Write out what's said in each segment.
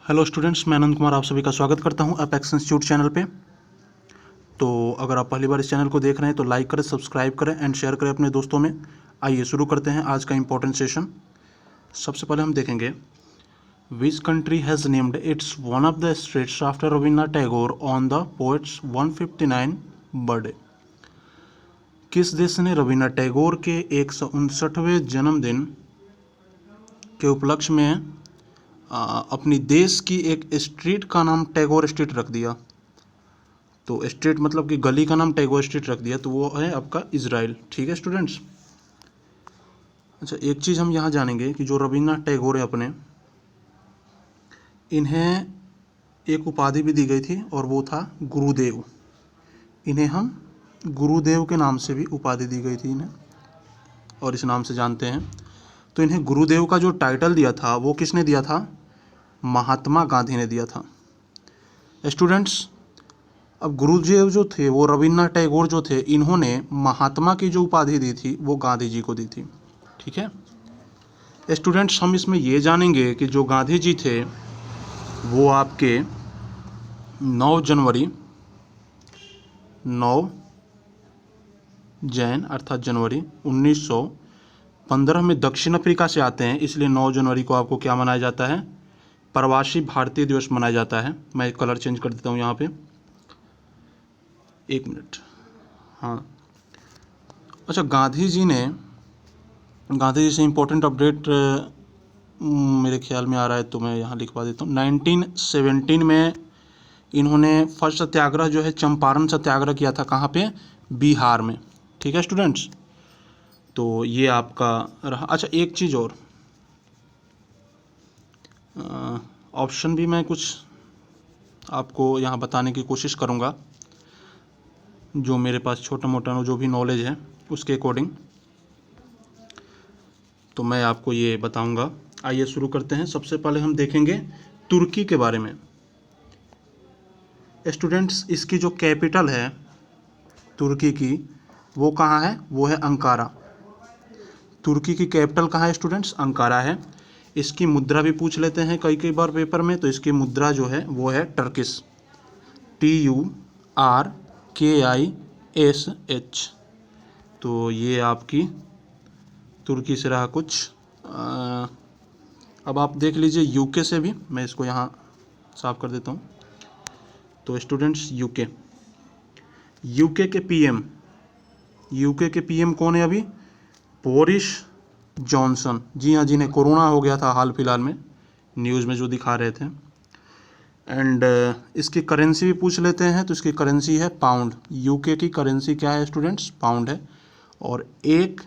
Hello students, मैं आनंद कुमार आप सभी का स्वागत करता हूं अपेक्स इंस्टीट्यूट चैनल पे। तो अगर आप पहली बार इस चैनल को देख रहे हैं तो लाइक करें, सब्सक्राइब करें एंड शेयर करें अपने दोस्तों में। आइए शुरू करते हैं आज का इम्पोर्टेंट सेशन। सबसे पहले हम देखेंगे which country has named it's one of the states after Rabindranath Tagore on the poets 159 birthday. किस देश ने रविन्द्रनाथ टैगोर के 159वें जन्मदिन के उपलक्ष्य में अपनी देश की एक स्ट्रीट का नाम टैगोर स्ट्रीट रख दिया? तो स्ट्रीट मतलब कि गली का नाम टैगोर स्ट्रीट रख दिया, तो वो है आपका इजराइल। ठीक है स्टूडेंट्स। अच्छा, एक चीज़ हम यहाँ जानेंगे कि जो रविन्द्रनाथ टैगोर है अपने, इन्हें एक उपाधि भी दी गई थी और वो था गुरुदेव। इन्हें हम गुरुदेव के नाम से भी उपाधि दी गई थी इन्हें, और इस नाम से जानते हैं। तो इन्हें गुरुदेव का जो टाइटल दिया था वो किसने दिया था? महात्मा गांधी ने दिया था। स्टूडेंट्स, अब गुरुदेव जो थे वो रविन्द्रनाथ टैगोर जो थे, इन्होंने महात्मा की जो उपाधि दी थी वो गांधी जी को दी थी। ठीक है स्टूडेंट्स, हम इसमें ये जानेंगे कि जो गांधी जी थे वो आपके 9 जनवरी 9 जैन अर्थात जनवरी 1915 में दक्षिण अफ्रीका से आते हैं, इसलिए 9 जनवरी को आपको क्या मनाया जाता है? प्रवासी भारतीय दिवस मनाया जाता है। मैं कलर चेंज कर देता हूँ यहाँ पे, एक मिनट। हाँ, अच्छा, गांधी जी से इम्पोर्टेंट अपडेट मेरे ख्याल में आ रहा है तो मैं यहाँ लिखवा देता हूँ। 1917 में इन्होंने फर्स्ट सत्याग्रह जो है चंपारण सत्याग्रह किया था। कहाँ पे? बिहार में। ठीक है स्टूडेंट्स, तो ये आपका रहा। अच्छा, एक चीज़ और, ऑप्शन भी मैं कुछ आपको यहाँ बताने की कोशिश करूँगा, जो मेरे पास छोटा मोटा जो भी नॉलेज है उसके अकॉर्डिंग तो मैं आपको ये बताऊंगा। आइए शुरू करते हैं। सबसे पहले हम देखेंगे तुर्की के बारे में। स्टूडेंट्स, इसकी जो कैपिटल है तुर्की की वो कहाँ है? वो है अंकारा। तुर्की की कैपिटल कहाँ है स्टूडेंट्स? अंकारा है। इसकी मुद्रा भी पूछ लेते हैं कई कई बार पेपर में, तो इसकी मुद्रा जो है वो है टर्किश, TURKISH। तो ये आपकी तुर्की से रहा कुछ। अब आप देख लीजिए यूके से भी, मैं इसको यहाँ साफ कर देता हूँ। तो स्टूडेंट्स, यूके के पीएम कौन है अभी? Boris Johnson. जी हाँ, जिन्हें कोरोना हो गया था हाल फिलहाल में, न्यूज़ में जो दिखा रहे थे। एंड इसकी करेंसी भी पूछ लेते हैं, तो इसकी करेंसी है पाउंड। यूके की करेंसी क्या है स्टूडेंट्स? पाउंड है। और एक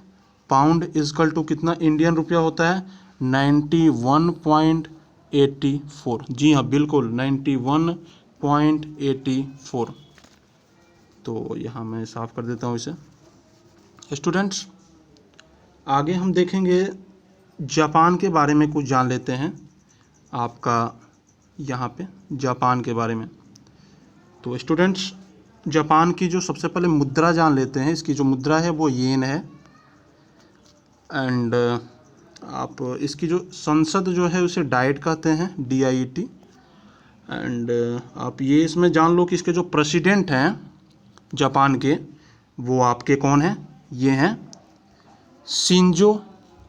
पाउंड इजकल टू कितना इंडियन रुपया होता है? 91.84। जी हाँ, बिल्कुल 91.84। तो यहाँ मैं साफ कर देता हूँ इसे। स्टूडेंट्स, आगे हम देखेंगे जापान के बारे में कुछ जान लेते हैं आपका यहाँ पे जापान के बारे में। तो स्टूडेंट्स, जापान की जो सबसे पहले मुद्रा जान लेते हैं। इसकी जो मुद्रा है वो येन है। एंड आप इसकी जो संसद जो है उसे डाइट कहते हैं, DIET। एंड आप ये इसमें जान लो कि इसके जो प्रेसिडेंट हैं जापान के, वो आपके कौन हैं? ये हैं शिंजो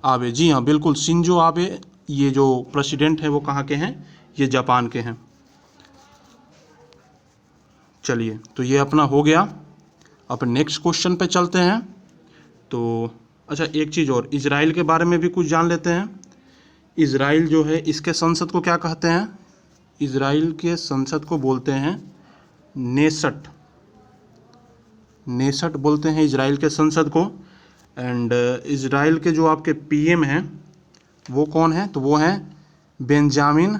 आबे। जी हाँ, बिल्कुल शिंजो आबे। ये जो प्रेसिडेंट है वो कहाँ के हैं? ये जापान के हैं। चलिए, तो ये अपना हो गया। अब नेक्स्ट क्वेश्चन पे चलते हैं। तो अच्छा, एक चीज़ और, इजराइल के बारे में भी कुछ जान लेते हैं। इजराइल जो है इसके संसद को क्या कहते हैं? इजराइल के संसद को बोलते हैं नेसट बोलते हैं इजराइल के संसद को। एंड इजराइल के जो आपके पीएम हैं वो कौन है? तो वो हैं बेंजामिन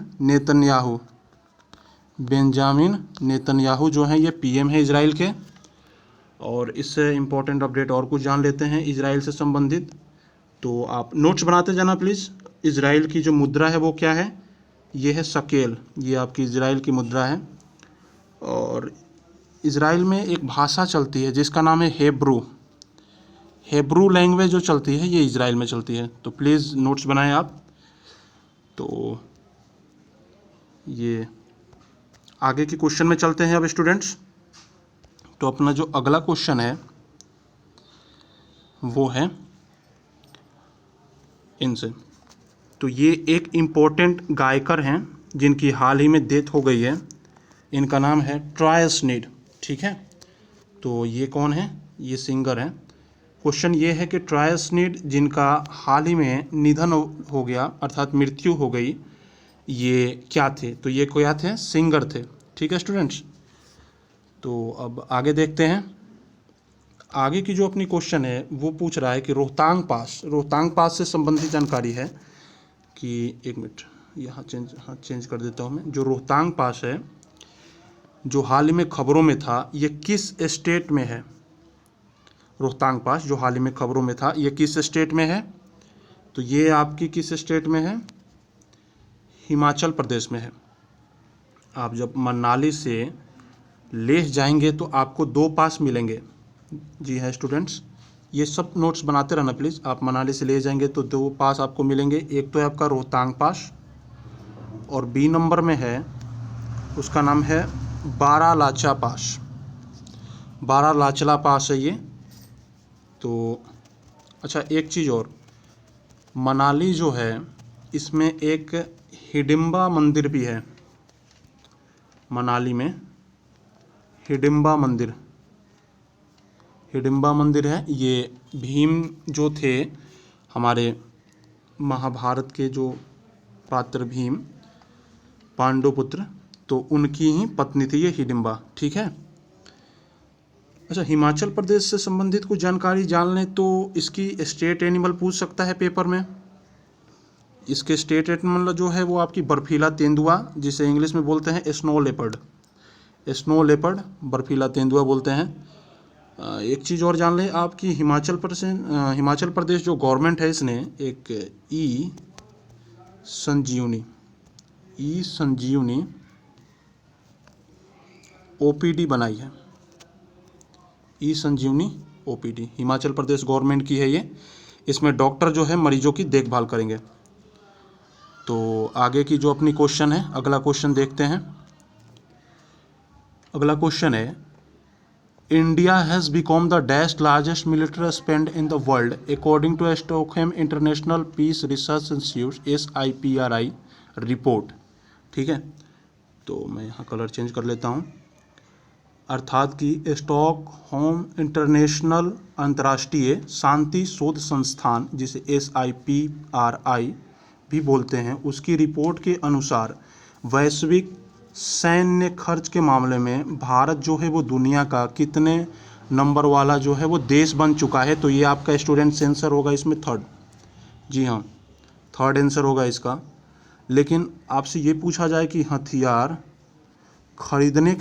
नेतन्याहू जो हैं ये पीएम है इजराइल के। और इससे इम्पोर्टेंट अपडेट और कुछ जान लेते हैं इजराइल से संबंधित, तो आप नोट्स बनाते जाना प्लीज़। इजराइल की जो मुद्रा है वो क्या है? ये है शकेल। ये आपकी इजराइल की मुद्रा है। और इजराइल में एक भाषा चलती है जिसका नाम है हेब्रू लैंग्वेज जो चलती है ये इजराइल में चलती है। तो प्लीज़ नोट्स बनाएं आप। तो ये आगे की क्वेश्चन में चलते हैं अब स्टूडेंट्स। तो अपना जो अगला क्वेश्चन है वो है इनसे। तो ये एक इम्पोर्टेंट गायकर हैं जिनकी हाल ही में डेथ हो गई है। इनका नाम है ट्रॉय स्निड, ठीक है। तो ये कौन है? ये सिंगर हैं। क्वेश्चन ये है कि ट्रॉय स्निड जिनका हाल ही में निधन हो गया अर्थात मृत्यु हो गई, ये क्या थे? तो ये क्या थे? सिंगर थे, ठीक है स्टूडेंट्स। तो अब आगे देखते हैं। आगे की जो अपनी क्वेश्चन है वो पूछ रहा है कि रोहतांग पास से संबंधित जानकारी है कि एक मिनट यहाँ चेंज कर देता हूँ मैं। जो रोहतांग पास है जो हाल ही में खबरों में था, ये किस स्टेट में है? रोहतांग पास जो हाल ही में खबरों में था, ये किस स्टेट में है? तो ये आपकी किस स्टेट में है? हिमाचल प्रदेश में है। आप जब मनाली से लेह जाएंगे तो आपको 2 पास मिलेंगे। जी है स्टूडेंट्स, ये सब नोट्स बनाते रहना प्लीज़। आप मनाली से ले जाएंगे तो 2 पास आपको मिलेंगे। एक तो है आपका रोहतांग पास और बी नंबर में है, उसका नाम है बारालाचा पास। बारालाचला पास है ये। तो अच्छा, एक चीज़ और, मनाली जो है इसमें एक हिडिंबा मंदिर भी है। मनाली में हिडिंबा मंदिर है। ये भीम जो थे हमारे महाभारत के जो पात्र भीम, पांडुपुत्र, तो उनकी ही पत्नी थी ये हिडिंबा, ठीक है। अच्छा, हिमाचल प्रदेश से संबंधित कुछ जानकारी जान लें तो इसकी स्टेट एनिमल पूछ सकता है पेपर में। इसके स्टेट एनिमल जो है वो आपकी बर्फीला तेंदुआ, जिसे इंग्लिश में बोलते हैं स्नो लेपर्ड, बर्फीला तेंदुआ बोलते हैं। एक चीज़ और जान लें आपकी हिमाचल प्रदेश जो गवर्नमेंट है इसने एक ई संजीवनी ओपीडी बनाई है। ई संजीवनी ओपीडी हिमाचल प्रदेश गवर्नमेंट की है ये। इसमें डॉक्टर जो है मरीजों की देखभाल करेंगे। तो आगे की जो अपनी क्वेश्चन है, अगला क्वेश्चन देखते हैं। अगला क्वेश्चन है, India has become the dash largest military spend in the world according to Stockholm International Peace Research Institute SIPRI report, ठीक है। तो मैं यहाँ कलर चेंज कर लेता हूँ। अर्थात कि स्टॉकहोम इंटरनेशनल अंतर्राष्ट्रीय शांति शोध संस्थान, जिसे SIPRI भी बोलते हैं, उसकी रिपोर्ट के अनुसार वैश्विक सैन्य खर्च के मामले में भारत जो है वो दुनिया का कितने नंबर वाला जो है वो देश बन चुका है? तो ये आपका स्टूडेंट्स आंसर होगा इसमें 3rd। जी हाँ, 3rd आंसर होगा इसका। लेकिन आपसे ये पूछा जाए कि हथियार खरीदने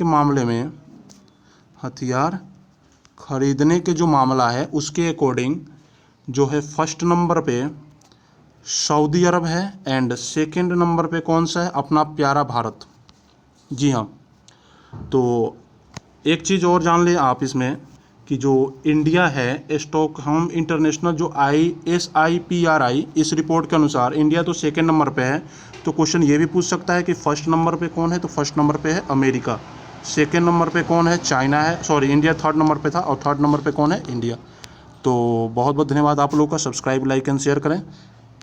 के जो मामला है उसके अकॉर्डिंग जो है 1st नंबर पे सऊदी अरब है एंड 2nd नंबर पे कौन सा है? अपना प्यारा भारत। जी हाँ। तो एक चीज़ और जान लें आप इसमें कि जो इंडिया है स्टॉकहोम इंटरनेशनल जो SIPRI इस रिपोर्ट के अनुसार इंडिया तो 2nd नंबर पे है। तो क्वेश्चन ये भी पूछ सकता है कि 1st नंबर पे कौन है? तो 1st नंबर पे है अमेरिका। 2nd नंबर पे कौन है? चाइना है। सॉरी, इंडिया 3rd नंबर पे था और 3rd नंबर पे कौन है? इंडिया। तो बहुत बहुत धन्यवाद आप लोगों का। सब्सक्राइब, लाइक एंड शेयर करें।